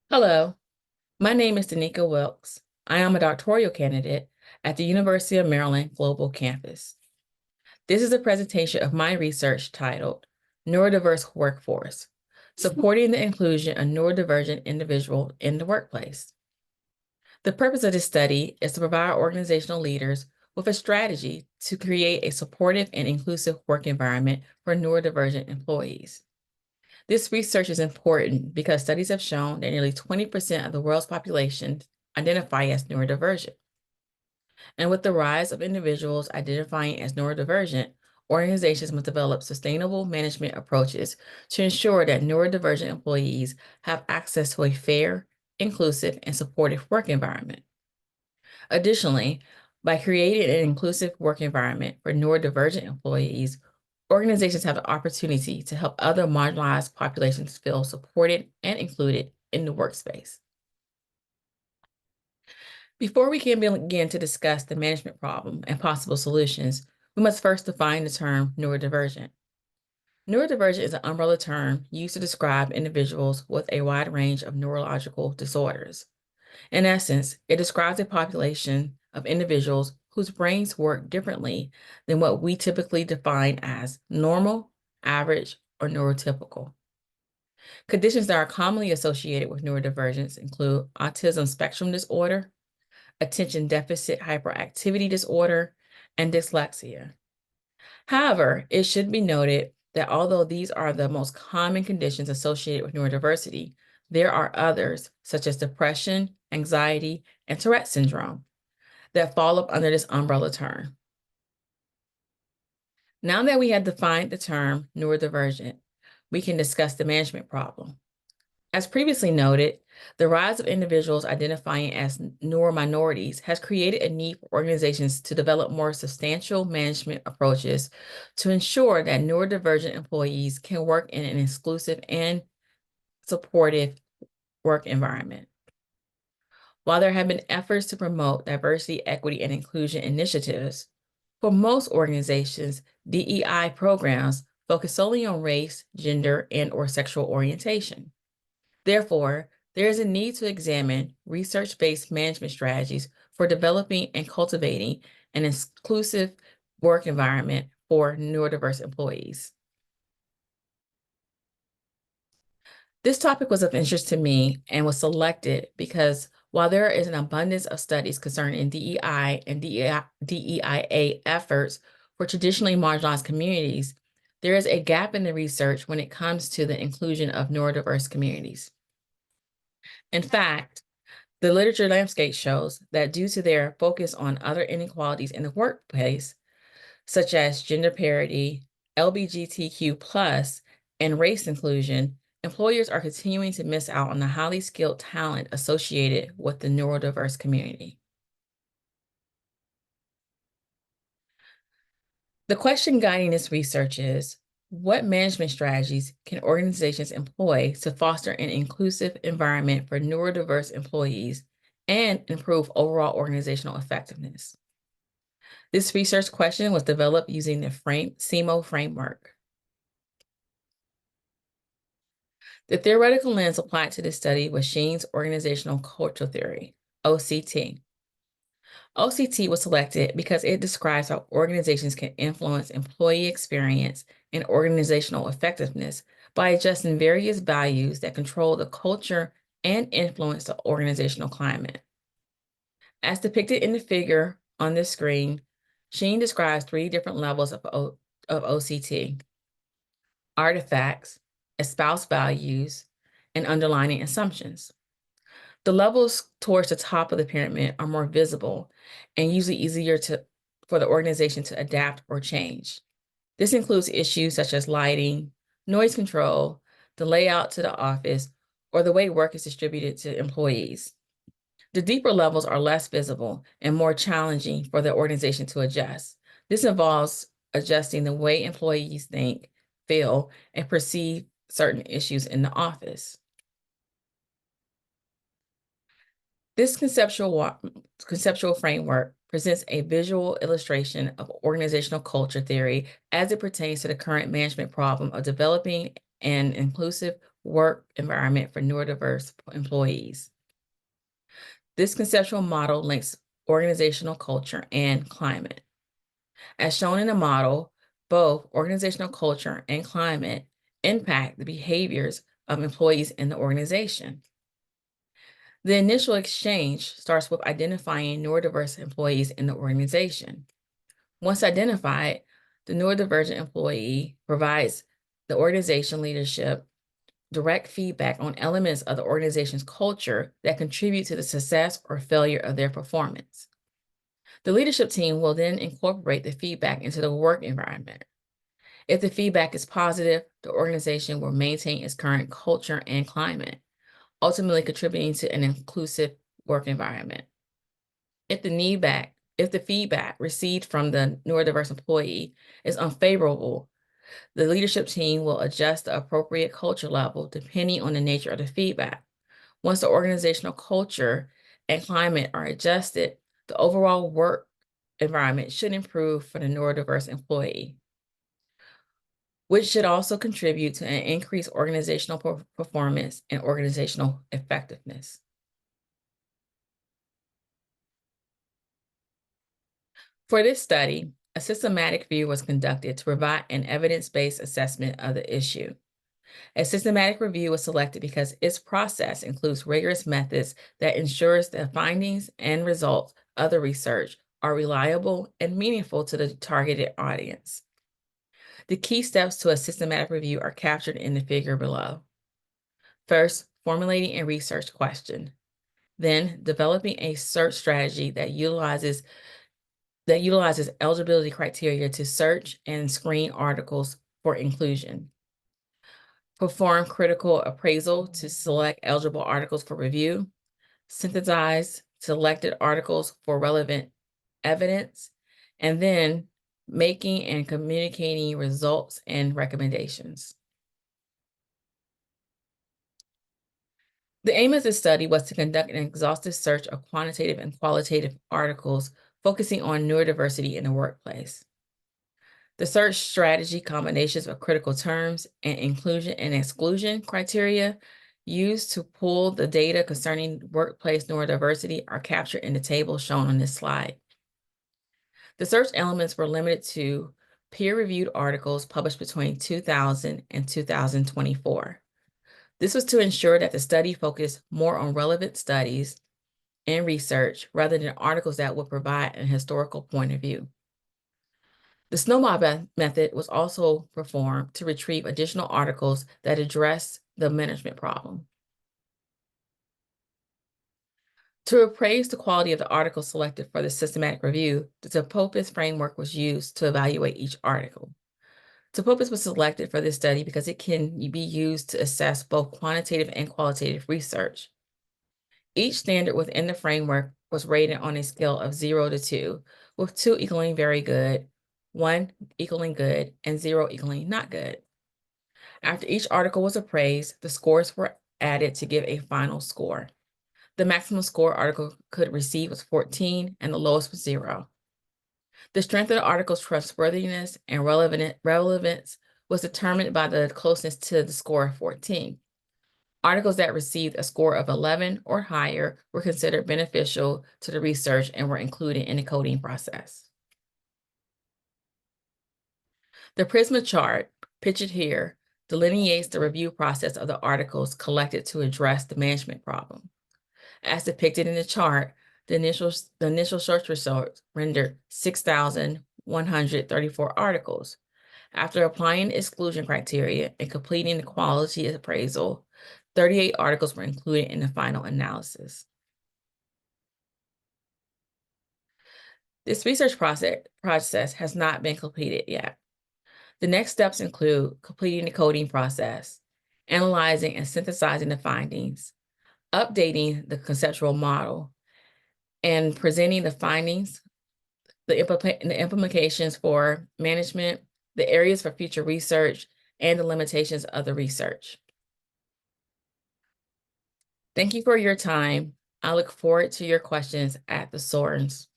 Hello, my name is Danica Wilkes. I am a doctoral candidate at the University of Maryland Global Campus. This is a presentation of my research titled Neurodiverse Workforce, Supporting the Inclusion of Neurodivergent Individuals in the Workplace. The purpose of this study is to provide organizational leaders with a strategy to create a supportive and inclusive work environment for neurodivergent employees. This research is important because studies have shown that nearly 20% of the world's population identify as neurodivergent. And with the rise of individuals identifying as neurodivergent, organizations must develop sustainable management approaches to ensure that neurodivergent employees have access to a fair, inclusive, and supportive work environment. Additionally, by creating an inclusive work environment for neurodivergent employees, organizations have the opportunity to help other marginalized populations feel supported and included in the workspace. Before we can begin to discuss the management problem and possible solutions, we must first define the term neurodivergent. Neurodivergent is an umbrella term used to describe individuals with a wide range of neurological disorders. In essence, it describes a population of individuals whose brains work differently than what we typically define as normal, average, or neurotypical. Conditions that are commonly associated with neurodivergence include autism spectrum disorder, attention deficit hyperactivity disorder, and dyslexia. However, it should be noted that although these are the most common conditions associated with neurodiversity, there are others, such as depression, anxiety, and Tourette syndrome, that fall up under this umbrella term. Now that we have defined the term neurodivergent, we can discuss the management problem. As previously noted, the rise of individuals identifying as neurominorities has created a need for organizations to develop more substantial management approaches to ensure that neurodivergent employees can work in an inclusive and supportive work environment. While there have been efforts to promote diversity, equity, and inclusion initiatives, for most organizations, DEI programs focus solely on race, gender, and/or sexual orientation. Therefore, there is a need to examine research-based management strategies for developing and cultivating an inclusive work environment for neurodiverse employees. This topic was of interest to me and was selected because while there is an abundance of studies concerning DEI and DEIA efforts for traditionally marginalized communities, there is a gap in the research when it comes to the inclusion of neurodiverse communities. In fact, the literature landscape shows that due to their focus on other inequalities in the workplace, such as gender parity, LGBTQ+, and race inclusion, employers are continuing to miss out on the highly skilled talent associated with the neurodiverse community. The question guiding this research is, what management strategies can organizations employ to foster an inclusive environment for neurodiverse employees and improve overall organizational effectiveness? This research question was developed using the SEMO framework. The theoretical lens applied to this study was Sheen's organizational culture theory, OCT. OCT was selected because it describes how organizations can influence employee experience and organizational effectiveness by adjusting various values that control the culture and influence the organizational climate. As depicted in the figure on this screen, Sheen describes 3 different levels of OCT: artifacts, espoused values, and underlying assumptions. The levels towards the top of the pyramid are more visible and usually easier for the organization to adapt or change. This includes issues such as lighting, noise control, the layout to the office, or the way work is distributed to employees. The deeper levels are less visible and more challenging for the organization to adjust. This involves adjusting the way employees think, feel, and perceive certain issues in the office. This conceptual framework presents a visual illustration of organizational culture theory as it pertains to the current management problem of developing an inclusive work environment for neurodiverse employees. This conceptual model links organizational culture and climate. As shown in the model, both organizational culture and climate impact the behaviors of employees in the organization. The initial exchange starts with identifying neurodiverse employees in the organization. Once identified, the neurodivergent employee provides the organization leadership direct feedback on elements of the organization's culture that contribute to the success or failure of their performance. The leadership team will then incorporate the feedback into the work environment. If the feedback is positive, the organization will maintain its current culture and climate, ultimately contributing to an inclusive work environment. If the feedback received from the neurodiverse employee is unfavorable, the leadership team will adjust the appropriate culture level depending on the nature of the feedback. Once the organizational culture and climate are adjusted, the overall work environment should improve for the neurodiverse employee, which should also contribute to an increased organizational performance and organizational effectiveness. For this study, a systematic review was conducted to provide an evidence-based assessment of the issue. A systematic review was selected because its process includes rigorous methods that ensures the findings and results of the research are reliable and meaningful to the targeted audience. The key steps to a systematic review are captured in the figure below. First, formulating a research question. Then, developing a search strategy that utilizes eligibility criteria to search and screen articles for inclusion. Perform critical appraisal to select eligible articles for review. Synthesize selected articles for relevant evidence. And then making and communicating results and recommendations. The aim of this study was to conduct an exhaustive search of quantitative and qualitative articles focusing on neurodiversity in the workplace. The search strategy combinations of critical terms and inclusion and exclusion criteria used to pull the data concerning workplace neurodiversity are captured in the table shown on this slide. The search elements were limited to peer-reviewed articles published between 2000 and 2024. This was to ensure that the study focused more on relevant studies and research rather than articles that would provide an historical point of view. The snowball method was also performed to retrieve additional articles that address the management problem. To appraise the quality of the articles selected for the systematic review, the Topopis framework was used to evaluate each article. Topopis was selected for this study because it can be used to assess both quantitative and qualitative research. Each standard within the framework was rated on a scale of 0 to 2, with 2 equaling very good, 1 equaling good, and 0 equaling not good. After each article was appraised, the scores were added to give a final score. The maximum score article could receive was 14, and the lowest was 0. The strength of the article's trustworthiness and relevance was determined by the closeness to the score of 14. Articles that received a score of 11 or higher were considered beneficial to the research and were included in the coding process. The Prisma chart, pictured here, delineates the review process of the articles collected to address the management problem. As depicted in the chart, the initial search results rendered 6,134 articles. After applying exclusion criteria and completing the quality appraisal, 38 articles were included in the final analysis. This research process has not been completed yet. The next steps include completing the coding process, analyzing and synthesizing the findings, updating the conceptual model, and presenting the findings, the implications for management, the areas for future research, and the limitations of the research. Thank you for your time. I look forward to your questions at the SOARS.